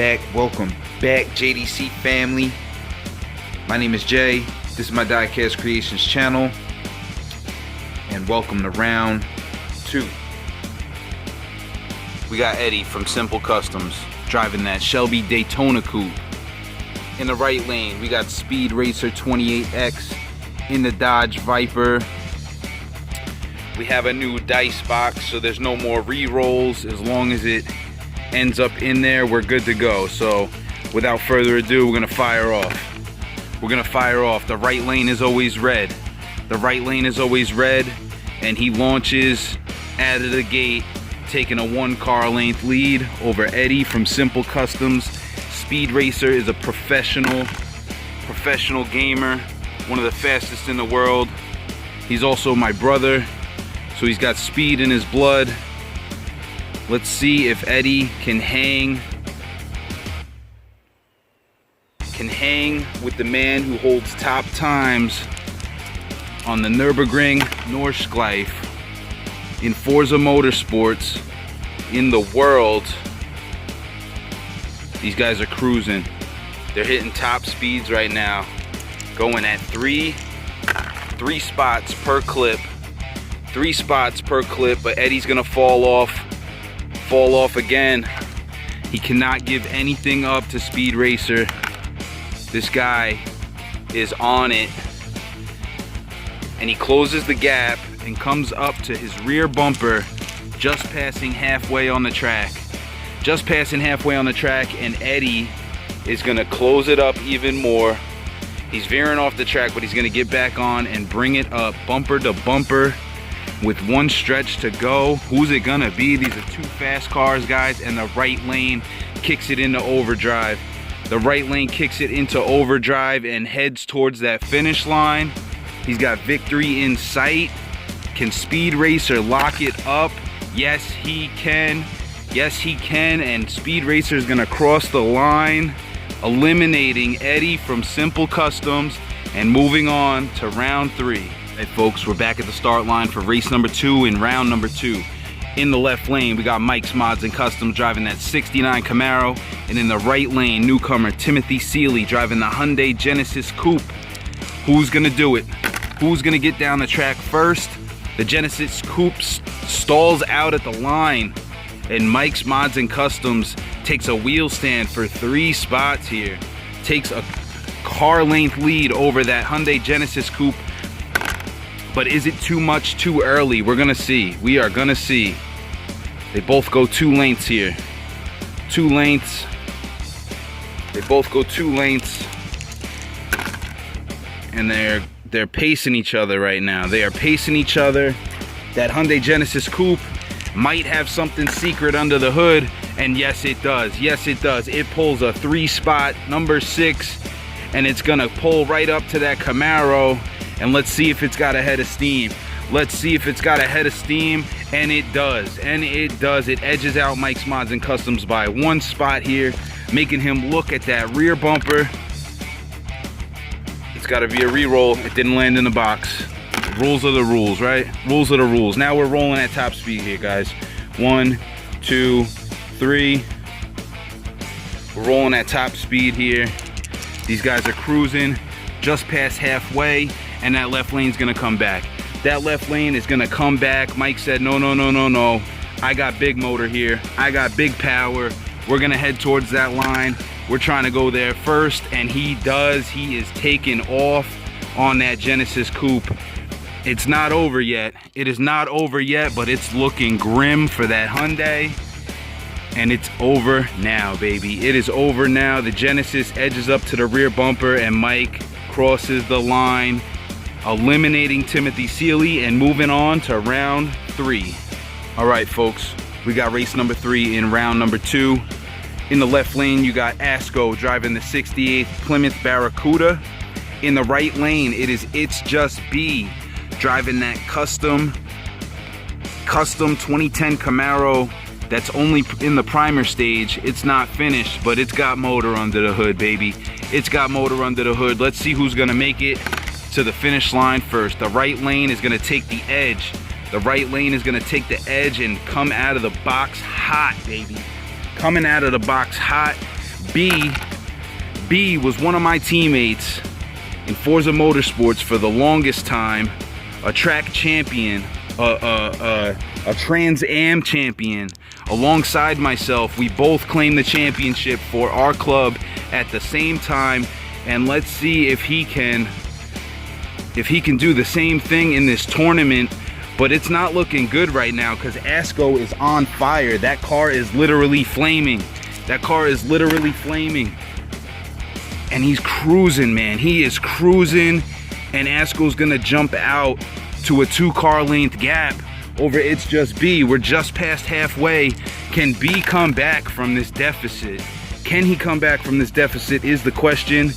Welcome back, JDC family. My name is Jay. This is my Diecast Creations channel, and welcome to round 2. We got Eddie from Simple Customs driving that Shelby Daytona coupe. In the right lane, we got Speed Racer 28X in the Dodge Viper. We have a new dice box, so there's no more re-rolls. As long as it ends up in there, we're good to go. So without further ado, we're gonna fire off. The right lane is always red. And he launches out of the gate, taking a 1 car length lead over Eddie from Simple Customs. Speed Racer is a professional gamer, one of the fastest in the world. He's also my brother, so he's got speed in his blood. Let's see if Eddie can hang with the man who holds top times on the Nürburgring Nordschleife in Forza Motorsports in the world. These guys are cruising. They're hitting top speeds right now, going at three spots per clip. 3 spots per clip, but Eddie's gonna fall off again. He cannot give anything up to Speed Racer. This guy is on it, and he closes the gap and comes up to his rear bumper, just passing halfway on the track. And Eddie is gonna close it up even more. He's veering off the track, but he's gonna get back on and bring it up bumper to bumper with 1 stretch to go. Who's it gonna be? These are 2 fast cars, guys, and the right lane kicks it into overdrive. And heads towards that finish line. He's got victory in sight. Can Speed Racer lock it up? Yes, he can. And Speed Racer is gonna cross the line, eliminating Eddie from Simple Customs and moving on to round 3. Hey folks, we're back at the start line for race number 2 in round number 2. In the left lane, we got Mike's Mods and Customs driving that 69 Camaro. And in the right lane, newcomer Timothy Seeley driving the Hyundai Genesis Coupe. Who's gonna do it? Who's gonna get down the track first? The Genesis Coupe stalls out at the line, and Mike's Mods and Customs takes a wheel stand for 3 spots here. Takes a car length lead over that Hyundai Genesis Coupe. But is it too much too early? We're gonna see. We are gonna see. They both go 2 lengths here. 2 lengths. They both go 2 lengths. And they're pacing each other right now. They are pacing each other. That Hyundai Genesis Coupe might have something secret under the hood. And yes, it does. It pulls a 3-spot, number 6. And it's gonna pull right up to that Camaro. And let's see if it's got a head of steam. And it does. It edges out Mike's Mods and Customs by 1 spot here, making him look at that rear bumper. It's got to be a re-roll. It didn't land in the box. Rules are the rules, right? Now we're rolling at top speed here, guys. 1, 2, 3. We're rolling at top speed here. These guys are cruising just past halfway. And that left lane's gonna come back. Mike said, no. I got big motor here. I got big power. We're gonna head towards that line. We're trying to go there first, and he does. He is taking off on that Genesis Coupe. It's not over yet. It is not over yet, but it's looking grim for that Hyundai. And it's over now, baby. It is over now. The Genesis edges up to the rear bumper, and Mike crosses the line, eliminating Timothy Seeley and moving on to round 3. All right, folks, we got race number 3 in round number 2. In the left lane, you got Asco driving the 68th Plymouth Barracuda. In the right lane, it is It's Just B driving that custom 2010 Camaro that's only in the primer stage. It's not finished, but it's got motor under the hood, baby. Let's see who's gonna make it to the finish line first. The right lane is gonna take the edge. And come out of the box hot, baby. B was one of my teammates in Forza Motorsports for the longest time, a track champion, a Trans Am champion. Alongside myself, we both claimed the championship for our club at the same time, and let's see if he can do the same thing in this tournament. But it's not looking good right now because Asco is on fire. That car is literally flaming. That car is literally flaming. And he's cruising, man. He is cruising, and Asco's gonna jump out to a 2-car length gap over It's Just B. We're just past halfway. Can B come back from this deficit? Can he come back from this deficit is the question.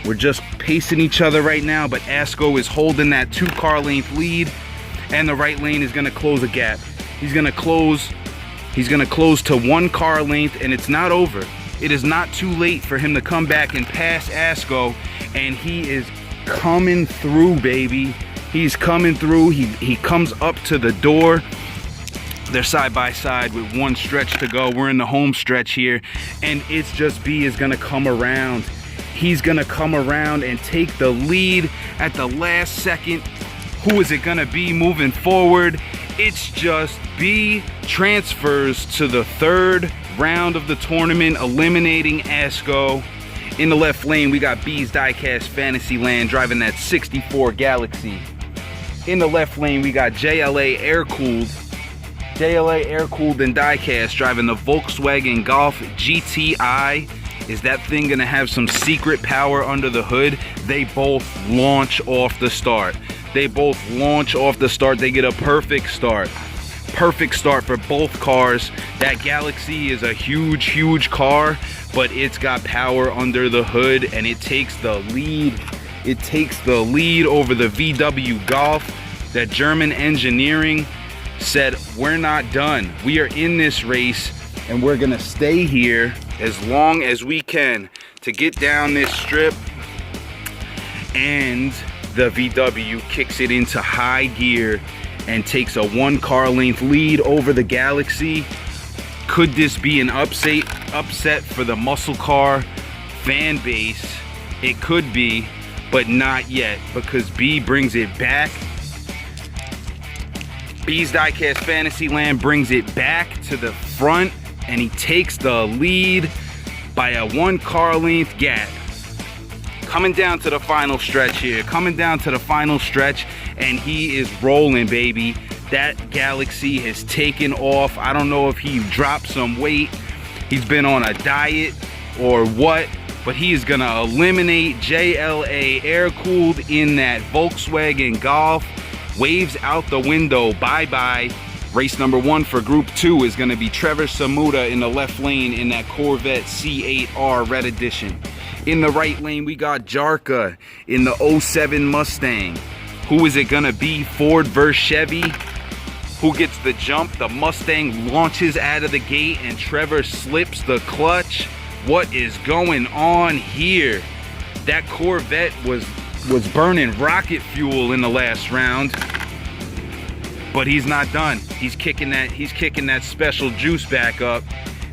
We're just pacing each other right now, but Asco is holding that 2-car length lead, and the right lane is gonna close a gap. He's gonna close to 1 car length, and it's not over. It is not too late for him to come back and pass Asco, and he is coming through, baby. He's coming through. He comes up to the door. They're side by side with 1 stretch to go. We're in the home stretch here, and It's Just B is gonna come around. He's gonna come around and take the lead at the last second. Who is it gonna be moving forward? It's Just B transfers to the 3rd round of the tournament, eliminating Asco. In the left lane, we got B's Diecast Fantasyland driving that 64 Galaxy. In the left lane, we got JLA Air-Cooled and Diecast driving the Volkswagen Golf GTI. Is that thing gonna have some secret power under the hood? They both launch off the start. They get a perfect start. Perfect start for both cars. That Galaxy is a huge car, but it's got power under the hood, and it takes the lead. It takes the lead over the VW Golf. That German engineering said, we're not done. We are in this race, and we're gonna stay here as long as we can to get down this strip. And the VW kicks it into high gear and takes a 1 car length lead over the Galaxy. Could this be an upset for the muscle car fan base? It could be, but not yet, because B brings it back. B's Diecast Fantasyland brings it back to the front, and he takes the lead by a 1 car length gap. Coming down to the final stretch here. And he is rolling, baby. That Galaxy has taken off. I don't know if he dropped some weight, he's been on a diet or what, but he is gonna eliminate JLA Air-Cooled in that Volkswagen Golf. Waves out the window, bye-bye. Race number 1 for Group 2 is gonna be Trevor Samuda in the left lane in that Corvette C8R Red Edition. In the right lane, we got Jarka in the 07 Mustang. Who is it gonna be? Ford versus Chevy? Who gets the jump? The Mustang launches out of the gate and Trevor slips the clutch. What is going on here? That Corvette was burning rocket fuel in the last round. But he's not done. He's kicking that special juice back up,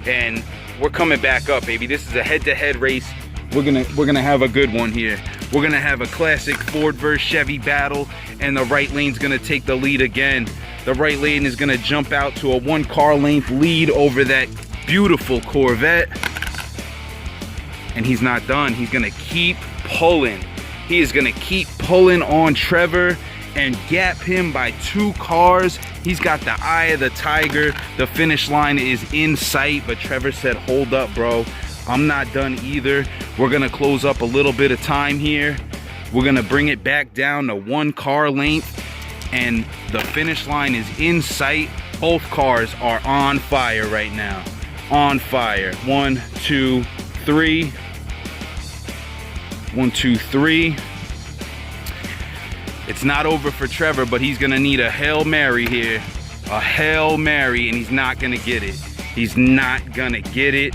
and we're coming back up, baby. This is a head-to-head race. We're gonna have a good one here. We're gonna have a classic Ford versus Chevy battle, and the right lane's gonna take the lead again. The right lane is gonna jump out to a 1 car length lead over that beautiful Corvette. And he's not done. He's gonna keep pulling. He is gonna keep pulling on Trevor and gap him by 2 cars. He's got the eye of the tiger. The finish line is in sight, but Trevor said, hold up, bro. I'm not done either. We're gonna close up a little bit of time here. We're gonna bring it back down to 1 car length, and the finish line is in sight. Both cars are on fire right now. On fire. 1, 2, 3. 1, 2, 3. It's not over for Trevor, but he's gonna need a Hail Mary here. A Hail Mary, and he's not gonna get it. He's not gonna get it.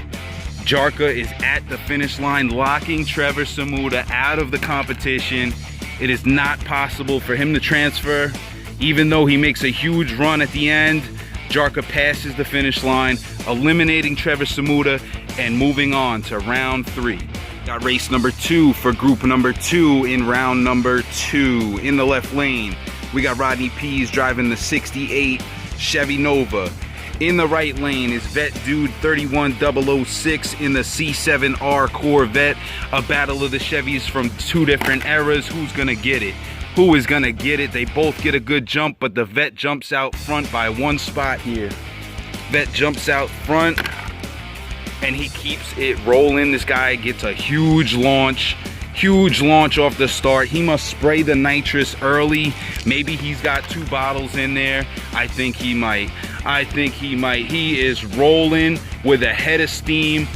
Jarka is at the finish line, locking Trevor Samuda out of the competition. It is not possible for him to transfer. Even though he makes a huge run at the end, Jarka passes the finish line, eliminating Trevor Samuda and moving on to round 3. Got race number 2 for group number 2 in round number 2. In the left lane, we got Rodney Pease driving the 68 Chevy Nova. In the right lane is Vet Dude 31006 in the C7R Corvette. A battle of the Chevys from 2 different eras. Who's gonna get it? Who is gonna get it? They both get a good jump, but the Vet jumps out front by 1 spot here. Vet jumps out front and he keeps it rolling. This guy gets a huge launch off the start. He must spray the nitrous early. Maybe he's got 2 bottles in there. I think he might. He is rolling with a head of steam,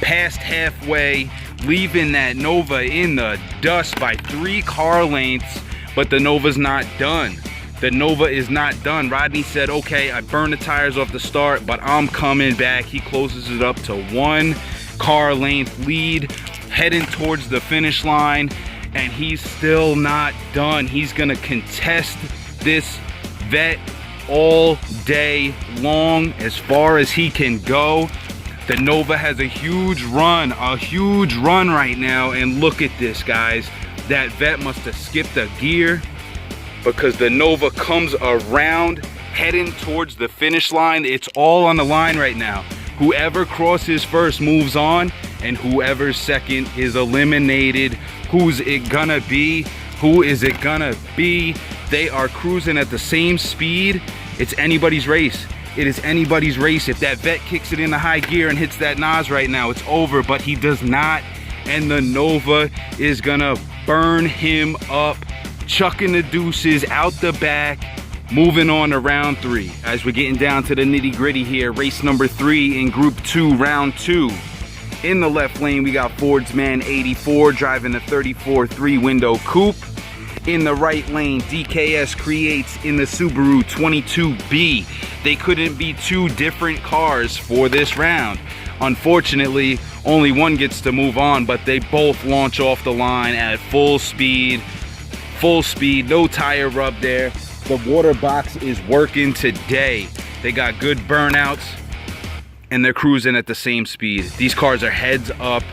past halfway, leaving that Nova in the dust by 3 car lengths, but the Nova's not done. The Nova is not done. Rodney said, okay, I burned the tires off the start, but I'm coming back. He closes it up to 1 car length lead, heading towards the finish line, and he's still not done. He's gonna contest this Vet all day long as far as he can go. The Nova has a huge run right now, and look at this, guys. That Vet must have skipped a gear, because the Nova comes around heading towards the finish line. It's all on the line right now. Whoever crosses first moves on, and whoever's second is eliminated. Who's it gonna be? Who is it gonna be? They are cruising at the same speed. It's anybody's race. It is anybody's race. If that Vet kicks it in the high gear and hits that NOS right now, it's over, but he does not, and the Nova is gonna burn him up, chucking the deuces out the back, moving on to round 3. As we're getting down to the nitty gritty here, race number 3 in group 2, round 2. In the left lane, we got Ford's Man 84 driving a 34 3-window coupe. In the right lane, DKS Creates in the Subaru 22B. They couldn't be 2 different cars for this round. Unfortunately, only one gets to move on, but they both launch off the line at full speed, no tire rub there. The water box is working today. They got good burnouts, and they're cruising at the same speed. These cars are heads up.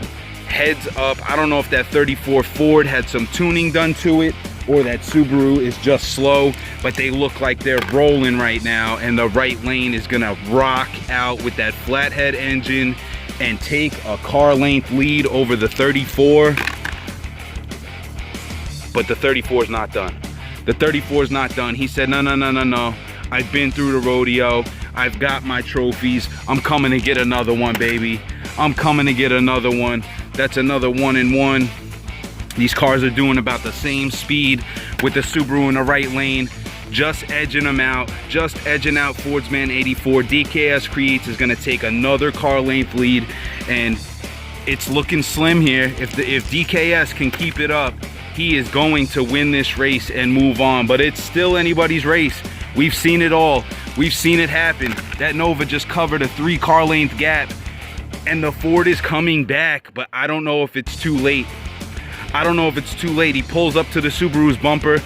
I don't know if that 34 Ford had some tuning done to it, or that Subaru is just slow, but they look like they're rolling right now, and the right lane is gonna rock out with that flathead engine and take a car length lead over the 34. But the 34 is not done. The 34 is not done. He said, no. I've been through the rodeo. I've got my trophies. I'm coming to get another one, baby. I'm coming to get another one. That's another 1 and 1. These cars are doing about the same speed with the Subaru in the right lane, just edging them out, just edging out Ford's Man 84. DKS Creates is gonna take another car length lead, and it's looking slim here. If DKS can keep it up, he is going to win this race and move on, but it's still anybody's race. We've seen it all. We've seen it happen. That Nova just covered a 3 car length gap, and the Ford is coming back, but I don't know if it's too late. He pulls up to the Subaru's bumper.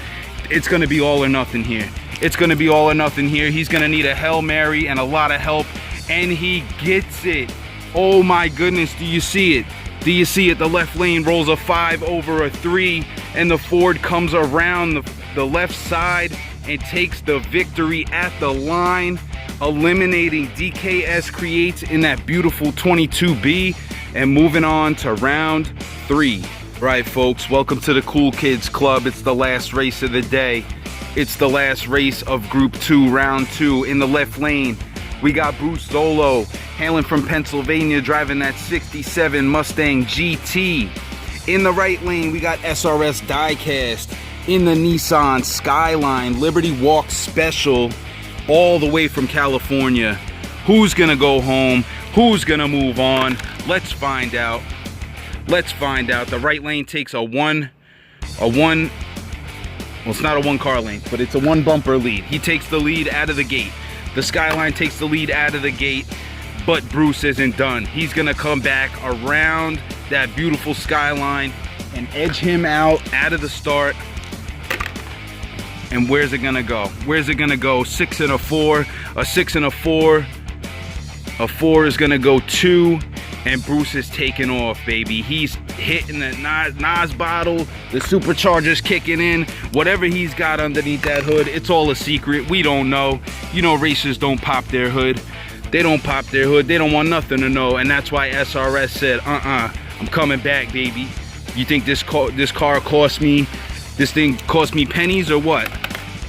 It's gonna be all or nothing here. He's gonna need a Hail Mary and a lot of help, and he gets it. Oh my goodness, do you see it? The left lane rolls a 5 over a 3, and the Ford comes around the left side and takes the victory at the line, eliminating DKS Creates in that beautiful 22B, and moving on to round 3. Right, folks, welcome to the Cool Kids Club. It's the last race of the day. It's the last race of Group 2, Round 2. In the left lane, we got Bruce Zolo, hailing from Pennsylvania, driving that 67 Mustang GT. In the right lane, we got SRS Diecast in the Nissan Skyline Liberty Walk Special, all the way from California. Who's gonna go home? Who's gonna move on? Let's find out. The right lane takes a one, well, it's not a 1 car length, but it's a 1 bumper lead. He takes the lead out of the gate. The Skyline takes the lead out of the gate, but Bruce isn't done. He's gonna come back around that beautiful Skyline and edge him out of the start. And where's it gonna go? 6 and a 4, a 6 and a 4. A 4 is gonna go 2. and Bruce is taking off, baby. He's hitting the Nas bottle, the supercharger's kicking in. Whatever he's got underneath that hood, it's all a secret. We don't know. You know, racers don't pop their hood. They don't pop their hood. They don't want nothing to know. And that's why SRS said, I'm coming back, baby. You think this car cost me, this thing cost me pennies or what?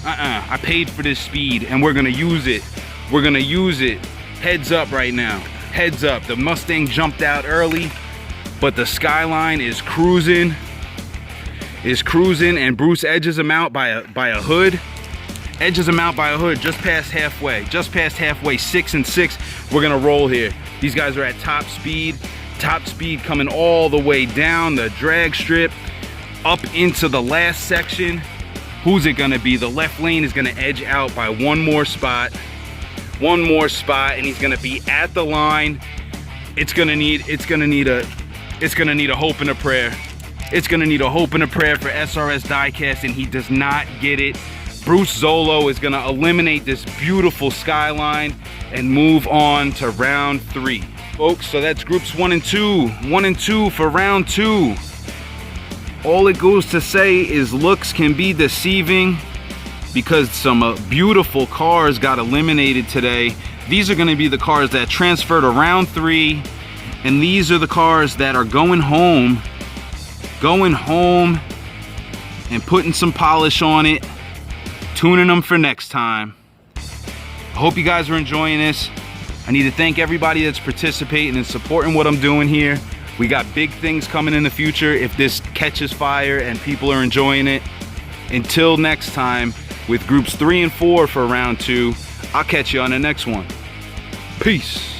I paid for this speed, and we're gonna use it. We're gonna use it. Heads up right now. Heads up. The Mustang jumped out early, but the Skyline is cruising. And Bruce edges him out by a hood. Edges him out by a hood, just past halfway. Just past halfway, 6 and 6. We're gonna roll here. These guys are at top speed. Top speed coming all the way down the drag strip, up into the last section. Who's it gonna be? The left lane is gonna edge out by one more spot, and he's gonna be at the line. It's gonna need a hope and a prayer. It's gonna need a hope and a prayer for SRS Diecast, and he does not get it. Bruce Zolo is gonna eliminate this beautiful Skyline and move on to round 3. Folks, so that's groups 1 and 2. 1 and 2 for round 2. All it goes to say is looks can be deceiving because some beautiful cars got eliminated today. These are going to be the cars that transfer to round 3, and these are the cars that are going home and putting some polish on it, tuning them for next time. I hope you guys are enjoying this. I need to thank everybody that's participating and supporting what I'm doing here. We got big things coming in the future if this catches fire and people are enjoying it. Until next time, with groups 3 and 4 for round 2, I'll catch you on the next one. Peace.